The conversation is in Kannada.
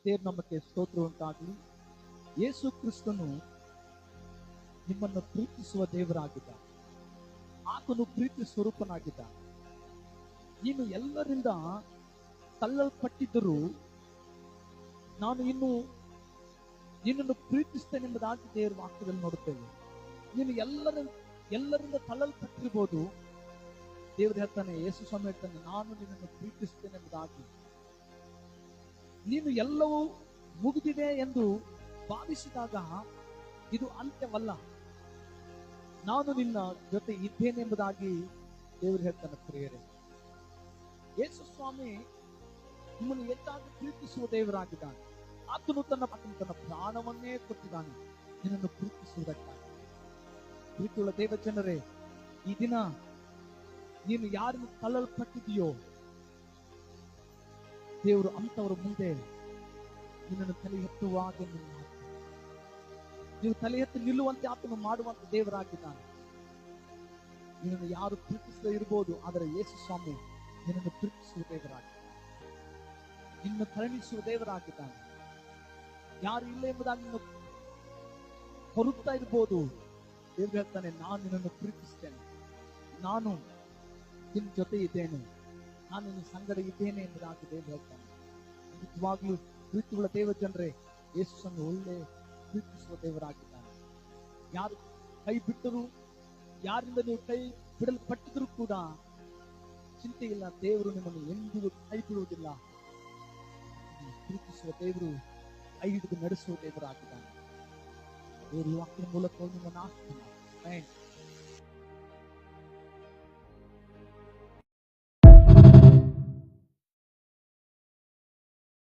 ದೇವ್ರ ನಮಗೆ ಸ್ತೋತ್ರ ಉಂಟಾಗಲಿ. ಯೇಸು ಕ್ರಿಸ್ತನು ನಿಮ್ಮನ್ನು ಪ್ರೀತಿಸುವ ದೇವರಾಗಿದ್ದಾನೆ. ಆತನು ಪ್ರೀತಿ ಸ್ವರೂಪನಾಗಿದ್ದಾನೆ. ನೀನು ಎಲ್ಲರಿಂದ ತಳ್ಳಲ್ಪಟ್ಟಿದ್ದರೂ ನಾನು ಇನ್ನು ನಿನ್ನನ್ನು ಪ್ರೀತಿಸ್ತೇನೆ ಎಂಬುದಾಗಿ ದೇವರ ವಾಕ್ಯದಲ್ಲಿ ನೋಡುತ್ತೇವೆ. ನೀನು ಎಲ್ಲರಿಂದ ತಳ್ಳಲ್ಪಟ್ಟಿರ್ಬೋದು. ದೇವರು ಹೇಳ್ತಾನೆ, ಯೇಸು ಸ್ವಾಮಿ ಹೇಳ್ತಾನೆ, ನಾನು ನಿನ್ನನ್ನು ಪ್ರೀತಿಸ್ತೇನೆ ಎಂಬುದಾಗಿ. ನೀನು ಎಲ್ಲವೂ ಮುಗಿದಿದೆ ಎಂದು ಭಾವಿಸಿದಾಗ ಇದು ಅಂತ್ಯವಲ್ಲ, ನಾನು ನಿನ್ನ ಜೊತೆ ಇದ್ದೇನೆ ಎಂಬುದಾಗಿ ದೇವರು ಹೇಳ್ತಾನೆ. ಪ್ರಿಯರೇ, ಯೇಸು ಸ್ವಾಮಿ ನಿಮ್ಮನ್ನು ಹೆಚ್ಚಾಗಿ ಪ್ರೀತಿಸುವ ದೇವರಾಗಿದ್ದಾನೆ. ಆತನು ತನ್ನ ಪ್ರಾಣವನ್ನೇ ಕೊಟ್ಟಿದ್ದಾನೆ ನಿನ್ನನ್ನು ಪ್ರೀತಿಸುವುದಕ್ಕಾಗಿ. ಪ್ರೀತಿಯುಳ್ಳ ದೇವ ಜನರೇ, ಈ ದಿನ ನೀನು ಯಾರನ್ನು ತಳ್ಳಲ್ಪಟ್ಟಿದೆಯೋ ದೇವರು ಅಂತವರ ಮುಂದೆ ನಿನ್ನನ್ನು ತಲೆ ಎತ್ತುವಾಗ ನೀವು ತಲೆ ಎತ್ತು ನಿಲ್ಲುವಂತೆ ಆತನು ಮಾಡುವಂತ ದೇವರಾಗಿದ್ದಾನೆ. ನಿನ್ನನ್ನು ಯಾರು ಪ್ರೀತಿಸದೇ ಇರಬಹುದು, ಆದರೆ ಯೇಸು ಸ್ವಾಮಿ ನಿನ್ನನ್ನು ಪ್ರೀತಿಸುವ ದೇವರಾಗಿದ್ದಾನೆ, ನಿನ್ನ ಕರುಣಿಸುವ ದೇವರಾಗಿದ್ದಾನೆ. ಯಾರು ಇಲ್ಲ ಎಂಬುದಾಗಿ ನಿನ್ನ ಹೊರುತ್ತಾ ಇರ್ಬೋದು. ದೇವರು ಹೇಳ್ತಾನೆ, ನಾನು ನಿನ್ನನ್ನು ಪ್ರೀತಿಸ್ತೇನೆ, ನಾನು ನಿನ್ನ ಜೊತೆ ಇದ್ದೇನೆ, ನಾನು ನಿನ್ನ ಸಂಗಡ ಇದ್ದೇನೆ ಎಂಬುದಾಗಿ ದೇವರು ಹೇಳ್ತಾನೆ. ನಿಜವಾಗ್ಲೂ ಪ್ರೀತಿಯುಳ್ಳ ದೇವ ಜನರೇ, ಯೇಸುವನ್ನು ಒಳ್ಳೆ ಪ್ರೀತಿಸುವ ದೇವರಾಗಿದ್ದಾನೆ. ಯಾರು ಕೈ ಬಿಟ್ಟರು, ಯಾರಿಂದ ನೀವು ಕೈ ಬಿಡಲ್ಪಟ್ಟಿದ್ರು ಕೂಡ ಚಿಂತೆ ಇಲ್ಲ, ದೇವರು ನಿಮ್ಮನ್ನು ಎಂದಿಗೂ ಕೈ ಬಿಡುವುದಿಲ್ಲ. ಪ್ರೀತಿಸುವ ದೇವರು ಕೈ ಹಿಡಿದು ನಡೆಸುವ ದೇವರಾಗಿದ್ದಾನೆ. ದೇವರು ವಾಕ್ಯದ ಮೂಲಕ ನಿಮ್ಮನ್ನು ಆಶೀರ್ವದಿಸಲಿ.